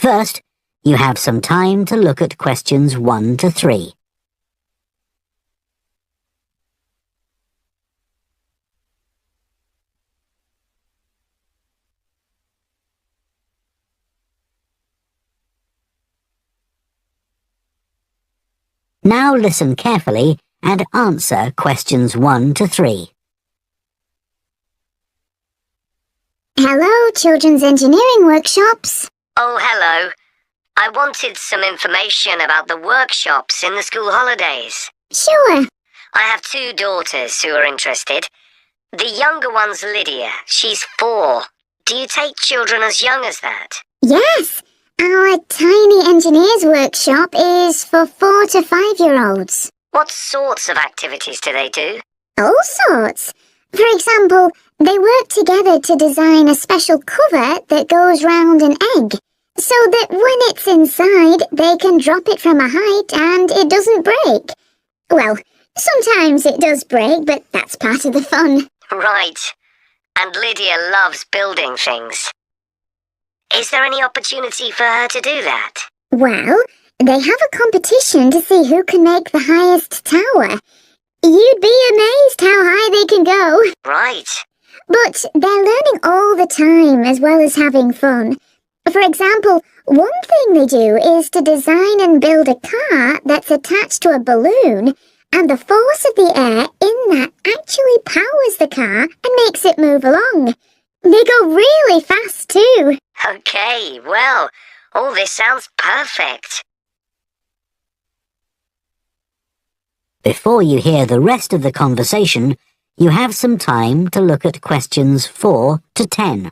First, you have some time to look at questions 1 to 3. Now listen carefully and answer questions 1 to 3. Hello, Children's Engineering Workshops. Oh, hello. I wanted some information about the workshops in the school holidays. Sure. I have 2 daughters who are interested. The younger one's Lydia. She's 4. Do you take children as young as that? Yes. Our Tiny Engineers Workshop is for 4 to 5-year-olds. What sorts of activities do they do? All sorts. For example, they work together to design a special cover that goes round an egg, so that when it's inside, they can drop it from a height and it doesn't break. Well, sometimes it does break, but that's part of the fun. Right. And Lydia loves building things. Is there any opportunity for her to do that? Well, they have a competition to see who can make the highest tower. You'd be amazed how high they can go. Right. But they're learning all the time as well as having fun. For example, one thing they do is to design and build a car that's attached to a balloon, and the force of the air in that actually powers the car and makes it move along. They go really fast too. Okay, well, all this sounds perfect. Before you hear the rest of the conversation, you have some time to look at questions 4 to 10.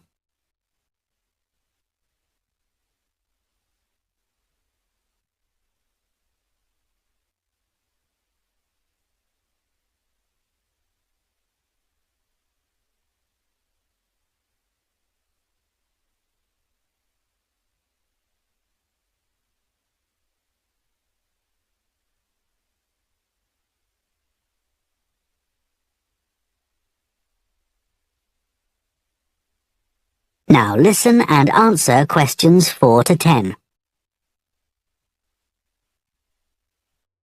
Now listen and answer questions 4 to 10.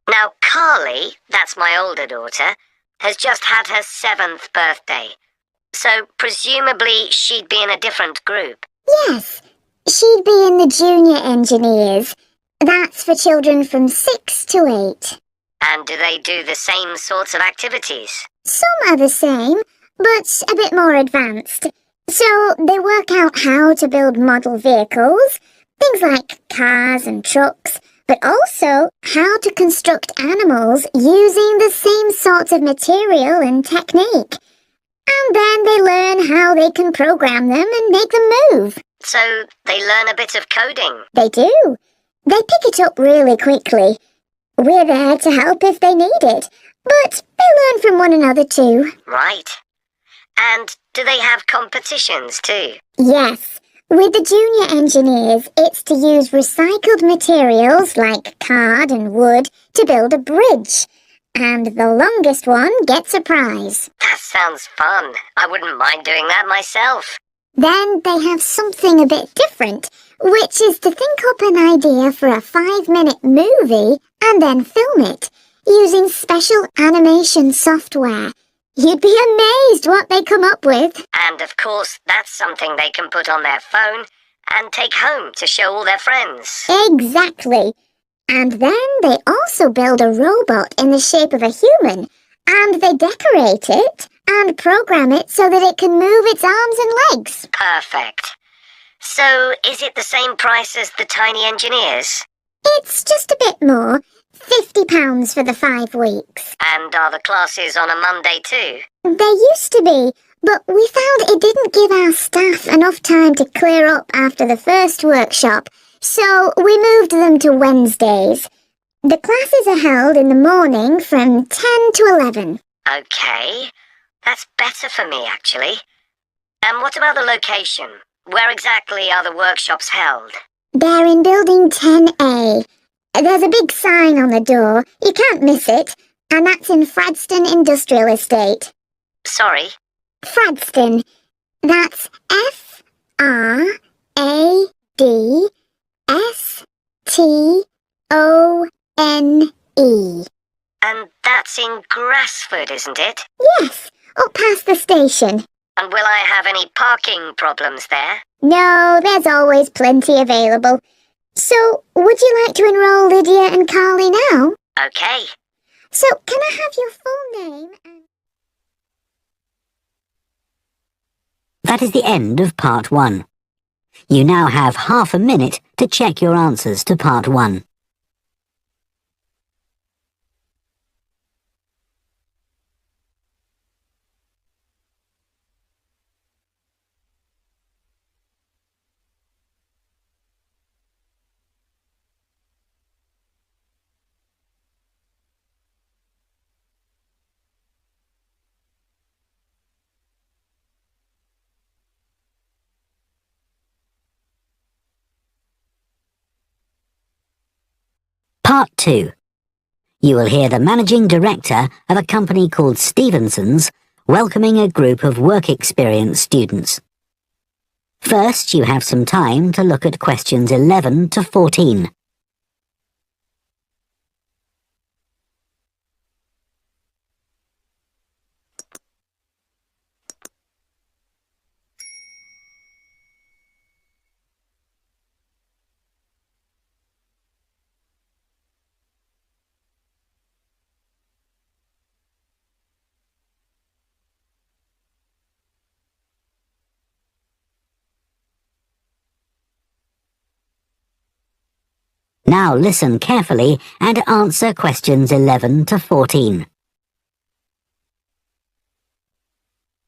Now, Carly, that's my older daughter, has just had her 7th birthday. So, presumably, she'd be in a different group. Yes, she'd be in the Junior Engineers. That's for children from 6 to 8. And do they do the same sorts of activities? Some are the same, but a bit more advanced. So they work out how to build model vehicles, things like cars and trucks, but also how to construct animals using the same sorts of material and technique. And then they learn how they can program them and make them move. So they learn a bit of coding? They do. They pick it up really quickly. We're there to help if they need it, but they learn from one another too. Right. And do they have competitions too? Yes. With the Junior Engineers, it's to use recycled materials like card and wood to build a bridge. And the longest one gets a prize. That sounds fun. I wouldn't mind doing that myself. Then they have something a bit different, which is to think up an idea for a 5-minute movie and then film it, using special animation software. You'd be amazed what they come up with. And of course, that's something they can put on their phone and take home to show all their friends. Exactly. And then they also build a robot in the shape of a human, and they decorate it and program it so that it can move its arms and legs. Perfect. So, is it the same price as the Tiny Engineers? It's just a bit more. £50 for the 5 weeks. And are the classes on a Monday too? They used to be, but we found it didn't give our staff enough time to clear up after the first workshop, so we moved them to Wednesdays. The classes are held in the morning from 10 to 11. Okay, that's better for me actually. And what about the location? Where exactly are the workshops held? They're in building 10A. There's a big sign on the door. You can't miss it. And that's in Fradston Industrial Estate. Sorry? Fradston. That's Fradston. And that's in Grassford, isn't it? Yes, up past the station. And will I have any parking problems there? No, there's always plenty available. So, would you like to enroll Lydia and Carly now? Okay. So, can I have your full name and... That is the end of part 1. You now have half a minute to check your answers to part 1. Part 2. You will hear the managing director of a company called STEVENSON's welcoming a group of work experience students. First, you have some time to look at questions 11 to 14. Now listen carefully and answer questions 11 to 14.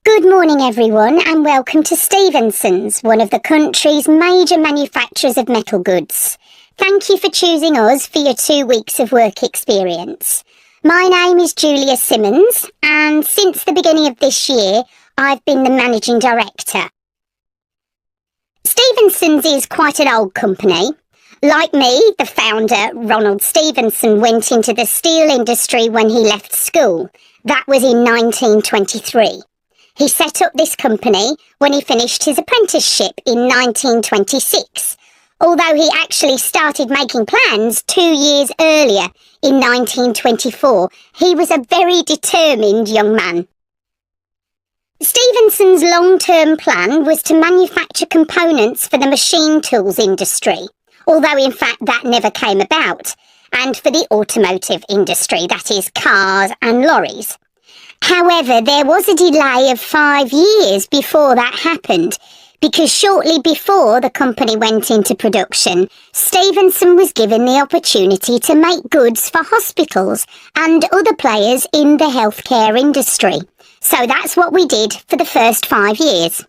Good morning, everyone, and welcome to Stevenson's, one of the country's major manufacturers of metal goods. Thank you for choosing us for your 2 weeks of work experience. My name is Julia Simmons, and since the beginning of this year, I've been the managing director. Stevenson's is quite an old company. Like me, the founder, Ronald Stevenson, went into the steel industry when he left school. That was in 1923. He set up this company when he finished his apprenticeship in 1926, although he actually started making plans 2 years earlier, in 1924. He was a very determined young man. Stevenson's long-term plan was to manufacture components for the machine tools industry, although in fact that never came about, and for the automotive industry, that is cars and lorries. However, there was a delay of 5 years before that happened, because shortly before the company went into production, Stevenson was given the opportunity to make goods for hospitals and other players in the healthcare industry. So that's what we did for the first 5 years.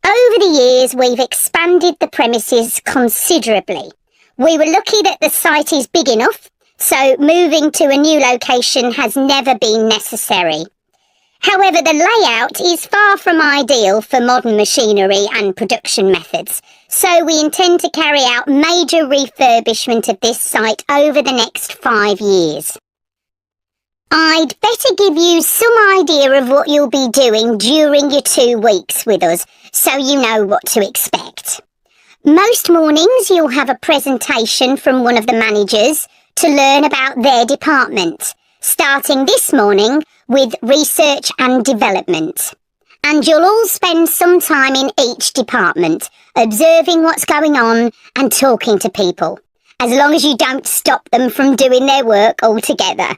Over the years, we've expanded the premises considerably. We were lucky that the site is big enough, so moving to a new location has never been necessary. However, the layout is far from ideal for modern machinery and production methods, so we intend to carry out major refurbishment of this site over the next 5 years. I'd better give you some idea of what you'll be doing during your 2 weeks with us, so you know what to expect. Most mornings you'll have a presentation from one of the managers to learn about their department, starting this morning with research and development. And you'll all spend some time in each department, observing what's going on and talking to people, as long as you don't stop them from doing their work altogether.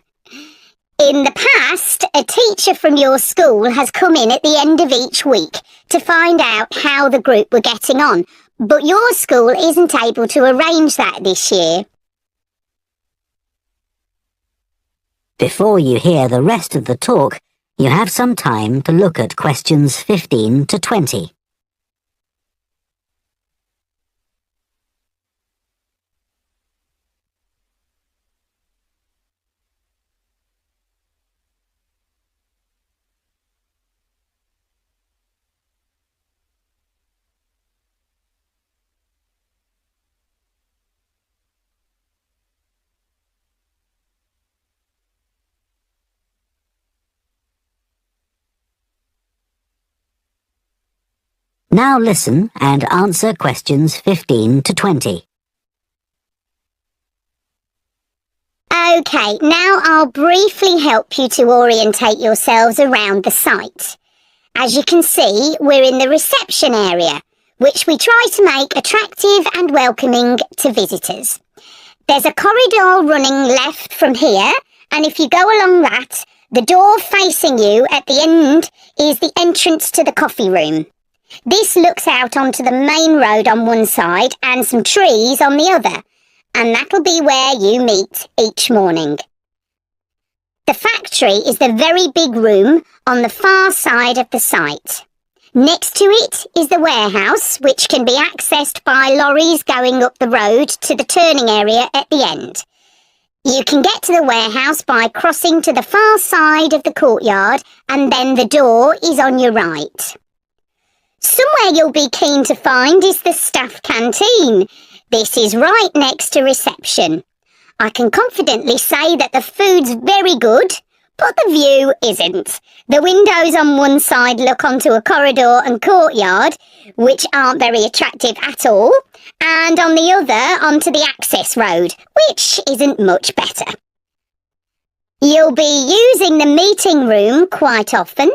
In the past, a teacher from your school has come in at the end of each week to find out how the group were getting on, but your school isn't able to arrange that this year. Before you hear the rest of the talk, you have some time to look at questions 15 to 20. Now listen and answer questions 15 to 20. OK, now I'll briefly help you to orientate yourselves around the site. As you can see, we're in the reception area, which we try to make attractive and welcoming to visitors. There's a corridor running left from here, and if you go along that, the door facing you at the end is the entrance to the coffee room. This looks out onto the main road on one side and some trees on the other, and that'll be where you meet each morning. The factory is the very big room on the far side of the site. Next to it is the warehouse, which can be accessed by lorries going up the road to the turning area at the end. You can get to the warehouse by crossing to the far side of the courtyard, and then the door is on your right. Somewhere you'll be keen to find is the staff canteen. This is right next to reception. I can confidently say that the food's very good, but the view isn't. The windows on one side look onto a corridor and courtyard, which aren't very attractive at all, and on the other onto the access road, which isn't much better. You'll be using the meeting room quite often,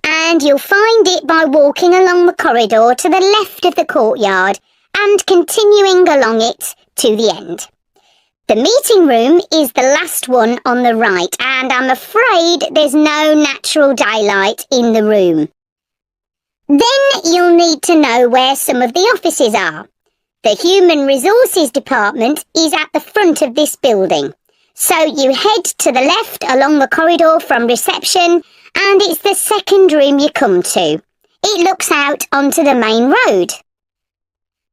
and you'll find it by walking along the corridor to the left of the courtyard and continuing along it to the end. The meeting room is the last one on the right, and I'm afraid there's no natural daylight in the room. Then you'll need to know where some of the offices are. The Human Resources Department is at the front of this building, so you head to the left along the corridor from reception, and it's the second room you come to. It looks out onto the main road.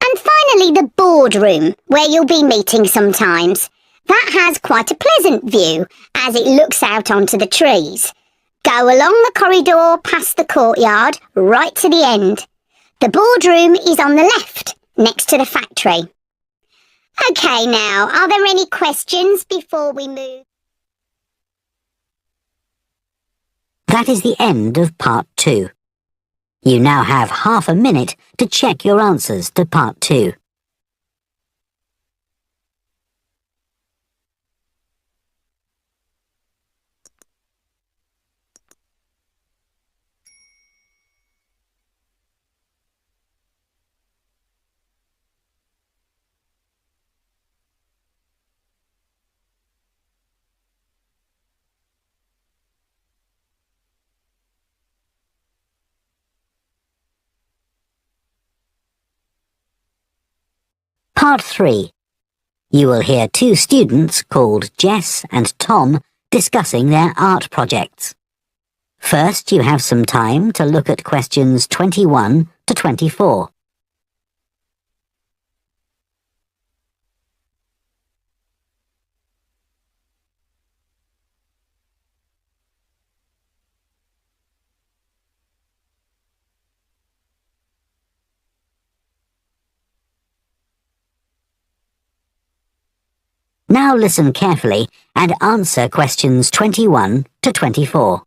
And finally, the boardroom, where you'll be meeting sometimes. That has quite a pleasant view, as it looks out onto the trees. Go along the corridor past the courtyard, right to the end. The boardroom is on the left, next to the factory. OK now, are there any questions before we move? That is the end of part 2. You now have half a minute to check your answers to part 2. Part 3. You will hear 2 students called Jess and Tom discussing their art projects. First, you have some time to look at questions 21 to 24. Now listen carefully and answer questions 21 to 24.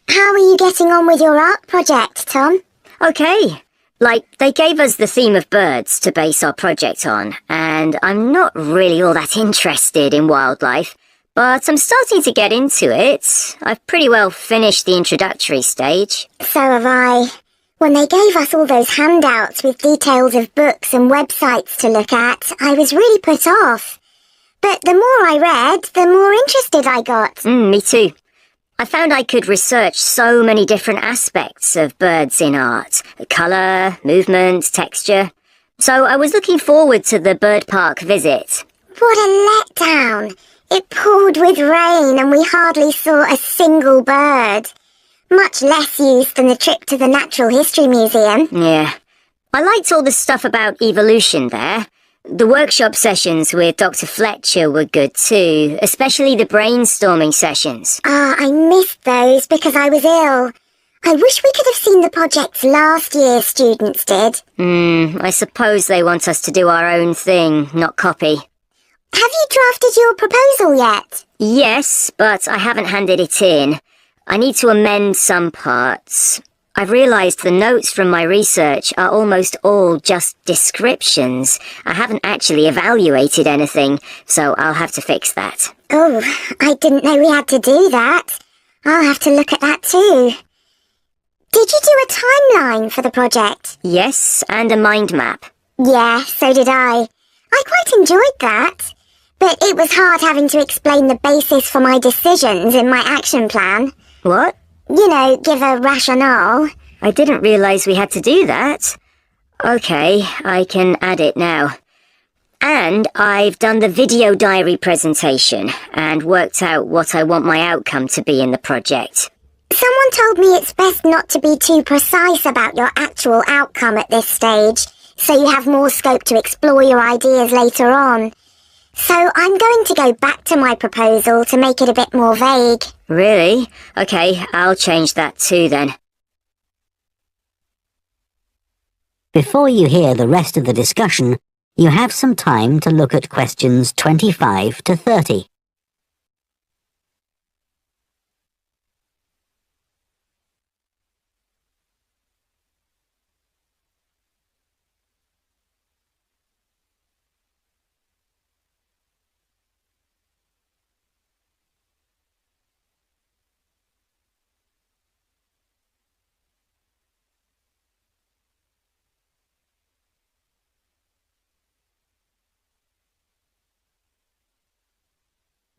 How are you getting on with your art project, Tom? Okay. They gave us the theme of birds to base our project on, and I'm not really all that interested in wildlife, but I'm starting to get into it. I've pretty well finished the introductory stage. So have I. When they gave us all those handouts with details of books and websites to look at, I was really put off. But the more I read, the more interested I got. Me too. I found I could research so many different aspects of birds in art. Colour, movement, texture. So I was looking forward to the bird park visit. What a letdown. It poured with rain and we hardly saw a single bird. Much less use than the trip to the Natural History Museum. Yeah. I liked all the stuff about evolution there. The workshop sessions with Dr. Fletcher were good too, especially the brainstorming sessions. I missed those because I was ill. I wish we could have seen the projects last year students did. I suppose they want us to do our own thing, not copy. Have you drafted your proposal yet? Yes, but I haven't handed it in. I need to amend some parts. I've realised the notes from my research are almost all just descriptions. I haven't actually evaluated anything, so I'll have to fix that. Oh, I didn't know we had to do that. I'll have to look at that too. Did you do a timeline for the project? Yes, and a mind map. Yeah, so did I. I quite enjoyed that. But it was hard having to explain the basis for my decisions in my action plan. What? You know, give a rationale. I didn't realise we had to do that. Okay, I can add it now. And I've done the video diary presentation and worked out what I want my outcome to be in the project. Someone told me it's best not to be too precise about your actual outcome at this stage, so you have more scope to explore your ideas later on. So I'm going to go back to my proposal to make it a bit more vague. Really? Okay, I'll change that too then. Before you hear the rest of the discussion, you have some time to look at questions 25 to 30.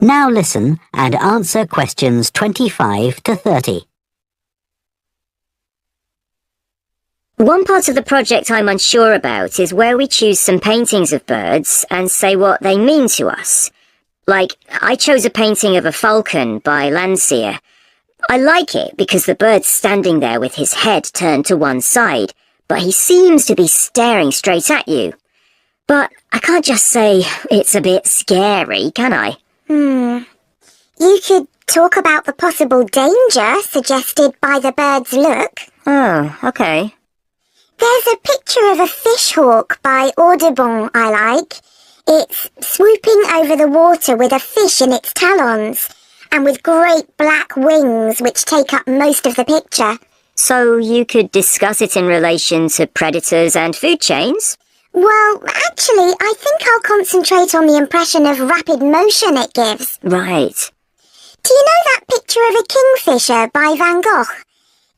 Now listen and answer questions 25 to 30. One part of the project I'm unsure about is where we choose some paintings of birds and say what they mean to us. Like, I chose a painting of a falcon by Landseer. I like it because the bird's standing there with his head turned to one side, but he seems to be staring straight at you. But I can't just say it's a bit scary, can I? You could talk about the possible danger suggested by the bird's look. Oh, okay. There's a picture of a fishhawk by Audubon I like. It's swooping over the water with a fish in its talons, and with great black wings which take up most of the picture. So you could discuss it in relation to predators and food chains? Well, actually, I think I'll concentrate on the impression of rapid motion it gives. Right. Do you know that picture of a kingfisher by Van Gogh?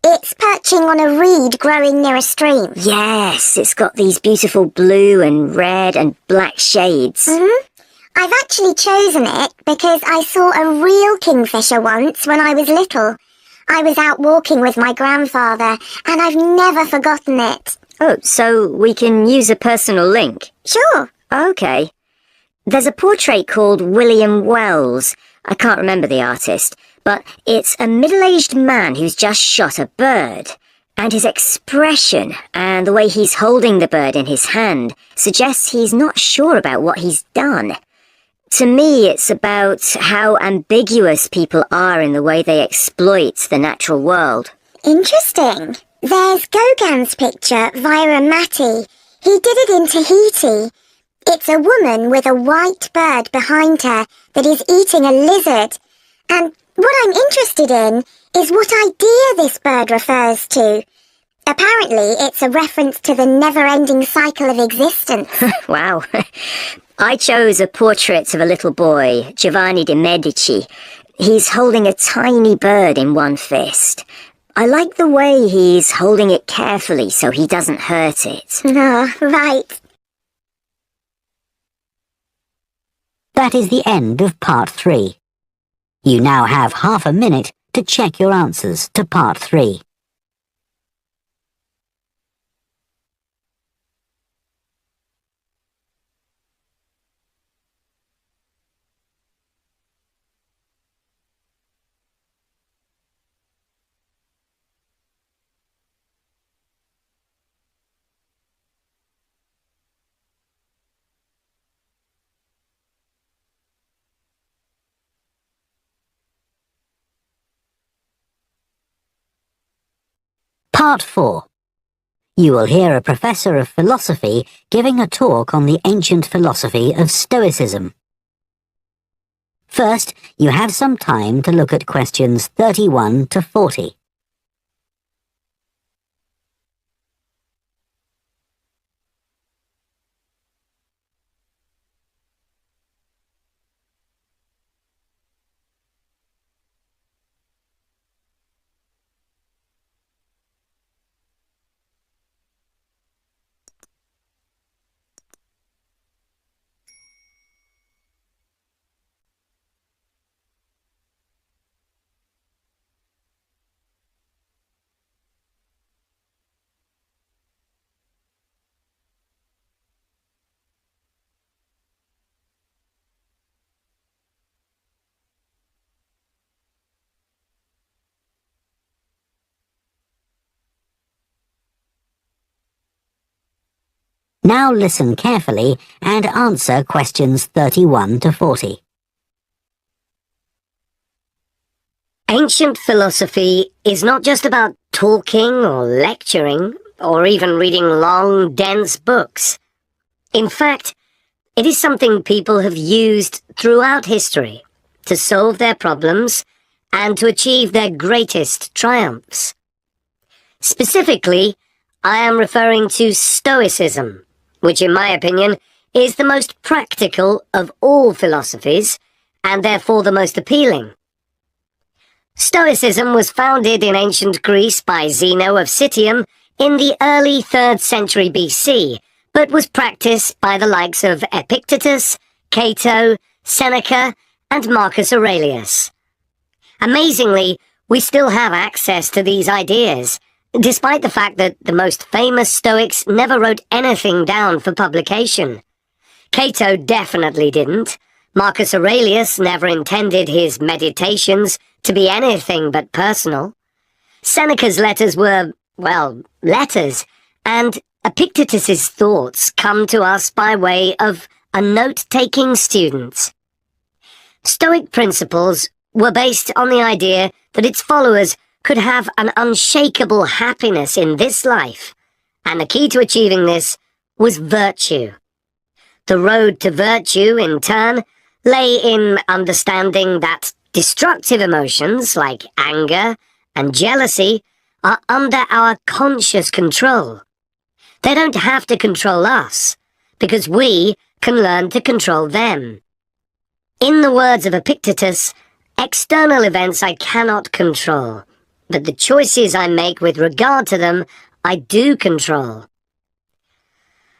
It's perching on a reed growing near a stream. Yes, it's got these beautiful blue and red and black shades. I've actually chosen it because I saw a real kingfisher once when I was little. I was out walking with my grandfather, and I've never forgotten it. Oh, so we can use a personal link? Sure. Okay. There's a portrait called William Wells. I can't remember the artist, but it's a middle-aged man who's just shot a bird. And his expression and the way he's holding the bird in his hand suggests he's not sure about what he's done. To me, it's about how ambiguous people are in the way they exploit the natural world. Interesting. There's Gauguin's picture, Vira Mati. He did it in Tahiti. It's a woman with a white bird behind her that is eating a lizard. And what I'm interested in is what idea this bird refers to. Apparently, it's a reference to the never-ending cycle of existence. Wow. I chose a portrait of a little boy, Giovanni de' Medici. He's holding a tiny bird in one fist. I like the way he's holding it carefully so he doesn't hurt it. Oh, right. That is the end of part 3. You now have half a minute to check your answers to part 3. Part 4. You will hear a professor of philosophy giving a talk on the ancient philosophy of Stoicism. First, you have some time to look at questions 31 to 40. Now listen carefully and answer questions 31 to 40. Ancient philosophy is not just about talking or lecturing, or even reading long, dense books. In fact, it is something people have used throughout history to solve their problems and to achieve their greatest triumphs. Specifically, I am referring to Stoicism, which in my opinion is the most practical of all philosophies and therefore the most appealing. Stoicism was founded in ancient Greece by Zeno of Citium in the early 3rd century BC, but was practiced by the likes of Epictetus, Cato, Seneca, and Marcus Aurelius. Amazingly, we still have access to these ideas, despite the fact that the most famous Stoics never wrote anything down for publication. Cato definitely didn't. Marcus Aurelius never intended his meditations to be anything but personal. Seneca's letters were, well, letters, and Epictetus's thoughts come to us by way of a note-taking student. Stoic principles were based on the idea that its followers could have an unshakable happiness in this life, and the key to achieving this was virtue. The road to virtue, in turn, lay in understanding that destructive emotions like anger and jealousy are under our conscious control. They don't have to control us, because we can learn to control them. In the words of Epictetus, external events I cannot control, but the choices I make with regard to them I do control.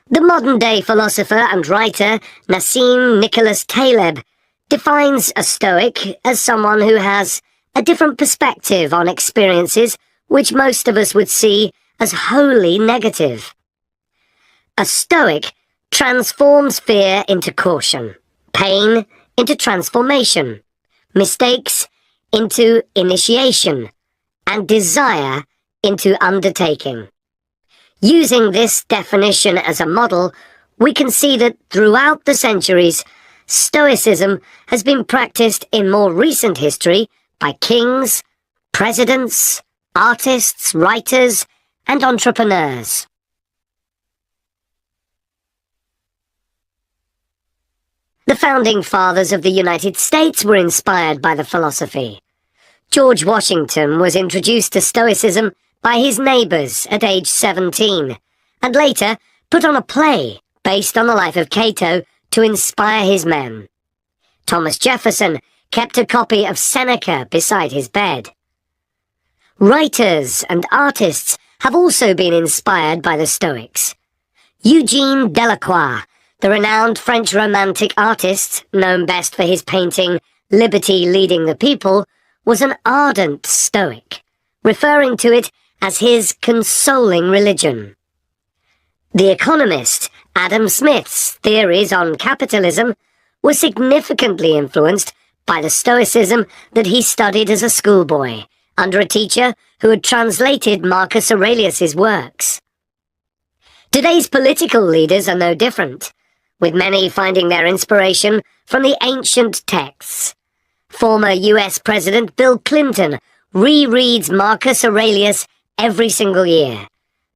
The modern-day philosopher and writer Nassim Nicholas Taleb defines a Stoic as someone who has a different perspective on experiences which most of us would see as wholly negative. A Stoic transforms fear into caution, pain into transformation, mistakes into initiation, and desire into undertaking. Using this definition as a model, we can see that throughout the centuries, Stoicism has been practiced in more recent history by kings, presidents, artists, writers, and entrepreneurs. The founding fathers of the United States were inspired by the philosophy. George Washington was introduced to Stoicism by his neighbors at age 17, and later put on a play based on the life of Cato to inspire his men. Thomas Jefferson kept a copy of Seneca beside his bed. Writers and artists have also been inspired by the Stoics. Eugene Delacroix, the renowned French Romantic artist, known best for his painting Liberty Leading the People, was an ardent Stoic, referring to it as his consoling religion. The economist Adam Smith's theories on capitalism were significantly influenced by the Stoicism that he studied as a schoolboy, under a teacher who had translated Marcus Aurelius's works. Today's political leaders are no different, with many finding their inspiration from the ancient texts. Former US President Bill Clinton rereads Marcus Aurelius every single year,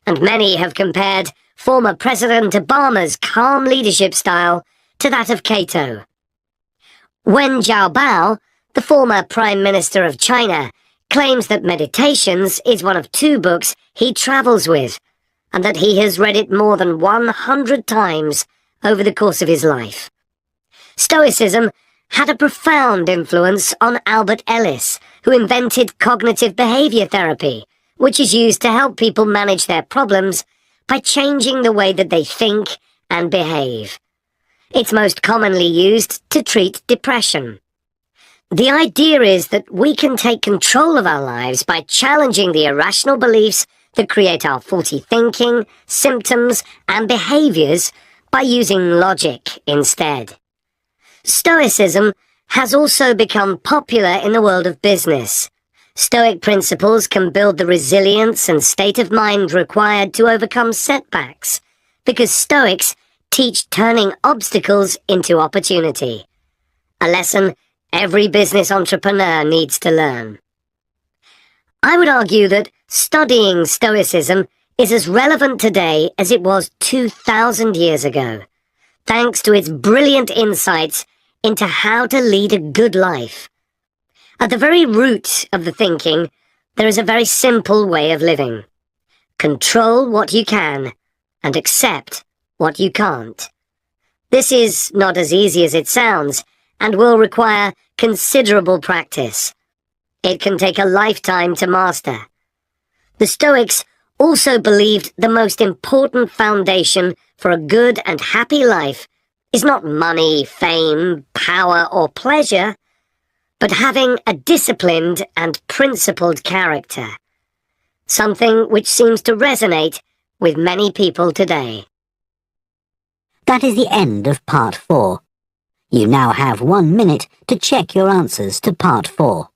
and many have compared former President Obama's calm leadership style to that of Cato. Wen Jiabao, the former Prime Minister of China, claims that Meditations is one of 2 books he travels with, and that he has read it more than 100 times over the course of his life. Stoicism had a profound influence on Albert Ellis, who invented cognitive behavior therapy, which is used to help people manage their problems by changing the way that they think and behave. It's most commonly used to treat depression. The idea is that we can take control of our lives by challenging the irrational beliefs that create our faulty thinking, symptoms, and behaviors by using logic instead. Stoicism has also become popular in the world of business. Stoic principles can build the resilience and state of mind required to overcome setbacks, because Stoics teach turning obstacles into opportunity, a lesson every business entrepreneur needs to learn. I would argue that studying Stoicism is as relevant today as it was 2,000 years ago, thanks to its brilliant insights into how to lead a good life. At the very root of the thinking, there is a very simple way of living. Control what you can and accept what you can't. This is not as easy as it sounds and will require considerable practice. It can take a lifetime to master. The Stoics also believed the most important foundation for a good and happy life is not money, fame, power, or pleasure, but having a disciplined and principled character, something which seems to resonate with many people today. That is the end of part 4. You now have 1 minute to check your answers to part 4.